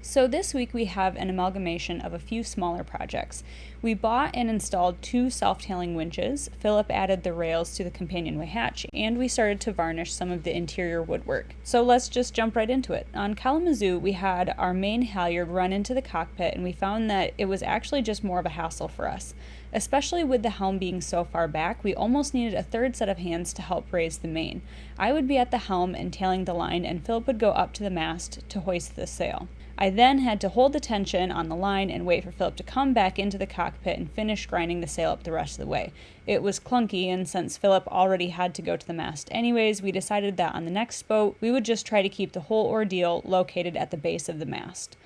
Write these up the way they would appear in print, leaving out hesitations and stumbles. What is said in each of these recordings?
So this week we have an amalgamation of a few smaller projects. We bought and installed 2 self-tailing winches, Phillip added the rails to the companionway hatch, and we started to varnish some of the interior woodwork. So let's just jump right into it. On Kalamazoo, we had our main halyard run into the cockpit, and we found that it was actually just more of a hassle for us. Especially with the helm being so far back, we almost needed a third set of hands to help raise the main. I would be at the helm and tailing the line, and Phillip would go up to the mast to hoist the sail. I then had to hold the tension on the line and wait for Phillip to come back into the cockpit and finish grinding the sail up the rest of the way. It was clunky, and since Phillip already had to go to the mast anyways, we decided that on the next boat, we would just try to keep the whole ordeal located at the base of the mast.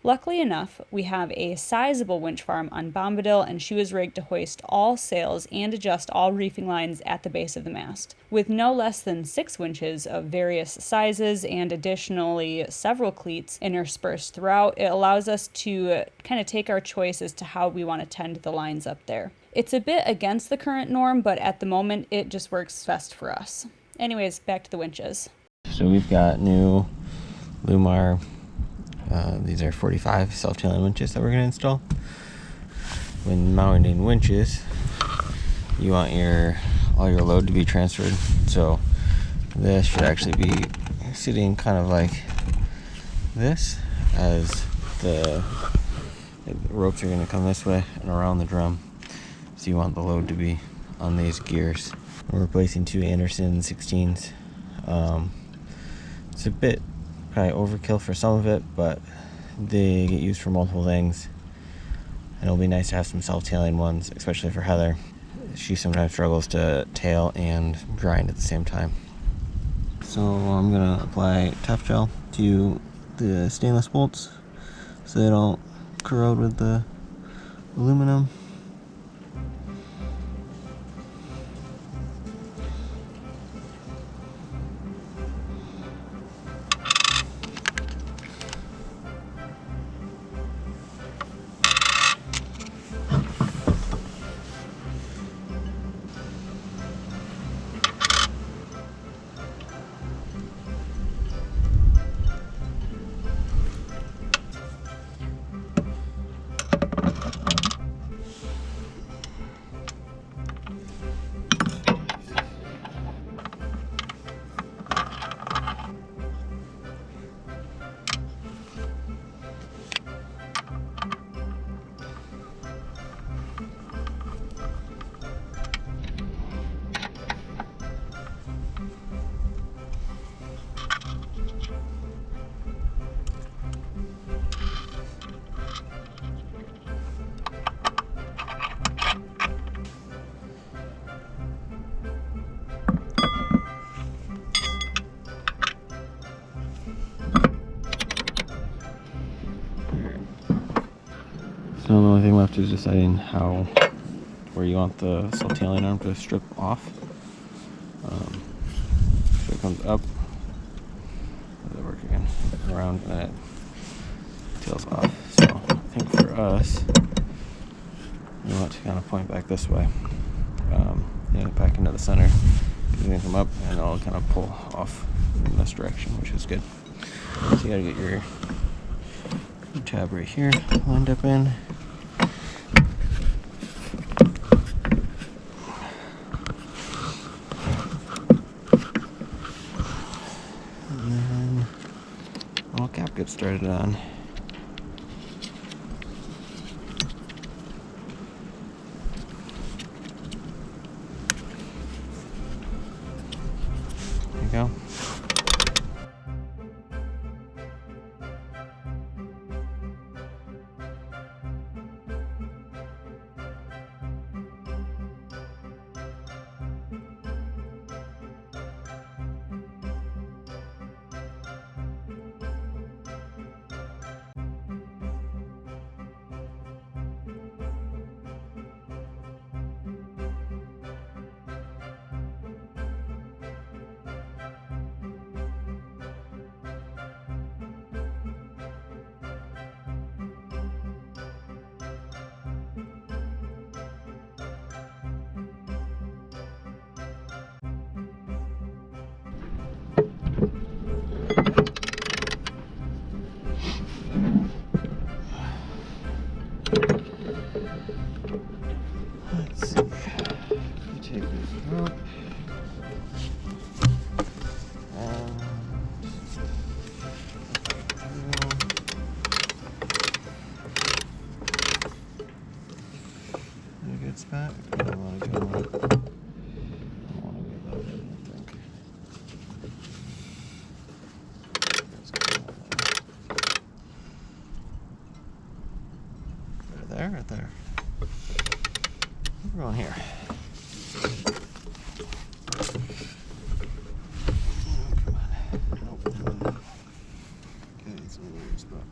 Luckily enough, we have a sizable winch farm on Bombadil, and she was rigged to hoist all sails and adjust all reefing lines at the base of the mast. With no less than 6 winches of various sizes and additionally several cleats interspersed throughout, it allows us to kind of take our choice as to how we want to tend the lines up there. It's a bit against the current norm, but at the moment it just works best for us. Anyways, back to the winches. So we've got new Lumar. These are 45 self-tailing winches that we're going to install. When mounting winches, you want all your load to be transferred. So this should actually be sitting kind of like this, as the ropes are going to come this way and around the drum. So you want the load to be on these gears. We're replacing 2 Anderson 16s. It's a bit probably overkill for some of it, but they get used for multiple things, and it'll be nice to have some self-tailing ones, especially for Heather. She sometimes struggles to tail and grind at the same time. So I'm gonna apply tough gel to the stainless bolts so they don't corrode with the aluminum. So the only thing left is deciding where you want the self-tailing arm to strip off. So it comes up, does it work again? Around, and it tails off. So I think for us, we want to kind of point back this way, and back into the center. You can come up and it'll kind of pull off in this direction, which is good. So you gotta get your tab right here lined up in. And then all cap gets started on. There you go. spot. I don't want to go. I don't want to go above it, I don't think. Let's go there. Right there. We're going here. Oh, come on. Nope. Okay, it's in the weird spot.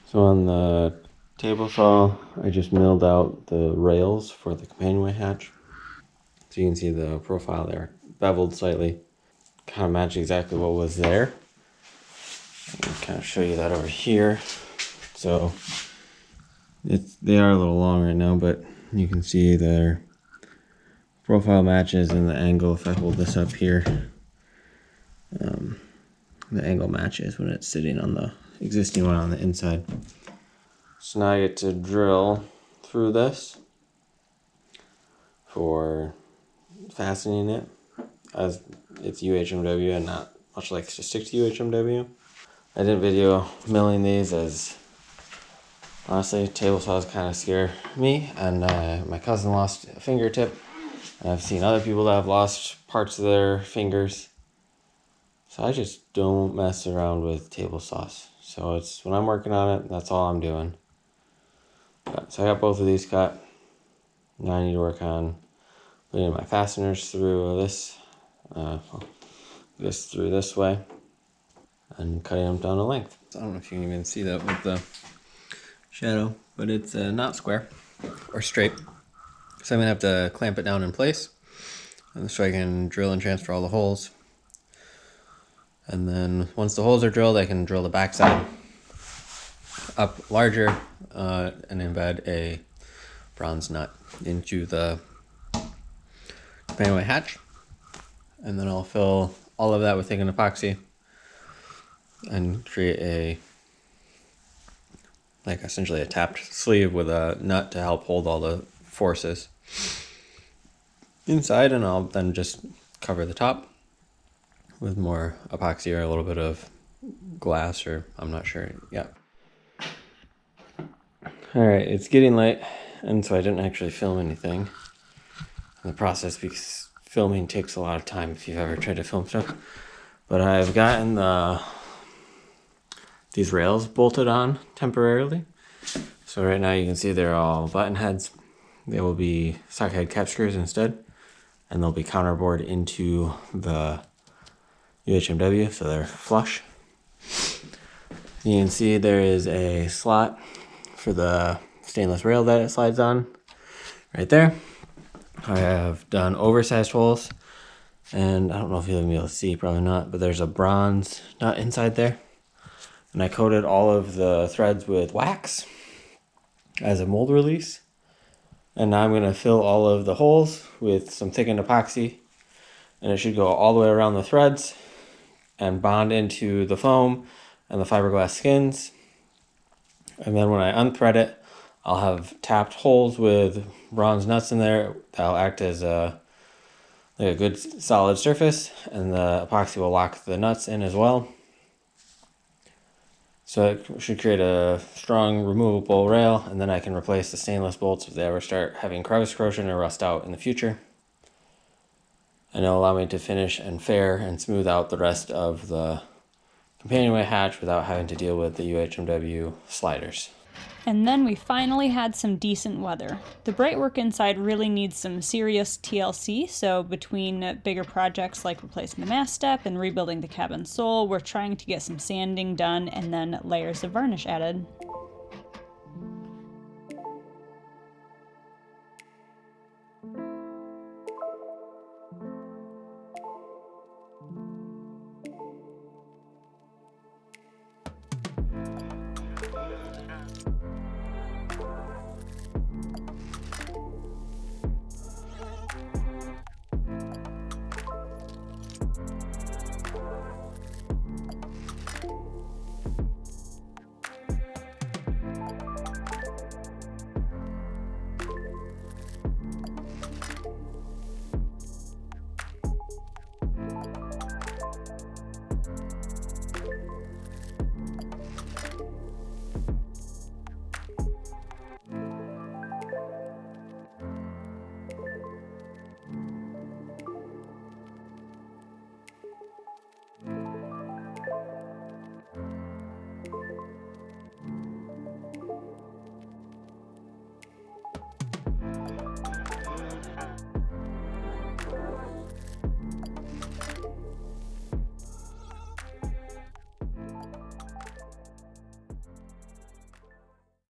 So on the table saw, I just milled out the rails for the companionway hatch. So you can see the profile there, beveled slightly. Kind of match exactly what was there. I'll kind of show you that over here. So they are a little long right now, but you can see their profile matches and the angle. If I hold this up here, the angle matches when it's sitting on the existing one on the inside. So now I get to drill through this for fastening it, as it's UHMW and not much like to stick to UHMW. I didn't video milling these as honestly table saws kind of scare me, and my cousin lost a fingertip, and I've seen other people that have lost parts of their fingers. So I just don't mess around with table saws. So it's when I'm working on it, that's all I'm doing. So I got both of these cut. Now I need to work on putting my fasteners through this, through this way, and cutting them down to length. So I don't know if you can even see that with the shadow, but it's not square or straight. So I'm gonna have to clamp it down in place, and so I can drill and transfer all the holes. And then once the holes are drilled, I can drill the backside up larger and embed a bronze nut into the companionway hatch. And then I'll fill all of that with thickened epoxy and create essentially a tapped sleeve with a nut to help hold all the forces inside. And I'll then just cover the top with more epoxy or a little bit of glass, or I'm not sure yet. Alright, it's getting late, and so I didn't actually film anything in the process because filming takes a lot of time if you've ever tried to film stuff. But I've gotten these rails bolted on temporarily. So right now you can see they're all button heads. They will be socket cap screws instead, and they'll be counterbored into the UHMW, so they're flush. You can see there is a slot for the stainless rail that it slides on right there. I have done oversized holes, and I don't know if you'll be able to see, probably not, but there's a bronze nut inside there. And I coated all of the threads with wax as a mold release. And now I'm going to fill all of the holes with some thickened epoxy, and it should go all the way around the threads and bond into the foam and the fiberglass skins. And then when I unthread it, I'll have tapped holes with bronze nuts in there that'll act as a good solid surface, and the epoxy will lock the nuts in as well. So it should create a strong removable rail, and then I can replace the stainless bolts if they ever start having crevice corrosion or rust out in the future. And it'll allow me to finish and fair and smooth out the rest of the companionway hatch without having to deal with the UHMW sliders. And then we finally had some decent weather. The bright work inside really needs some serious TLC, so between bigger projects like replacing the mast step and rebuilding the cabin sole, we're trying to get some sanding done and then layers of varnish added.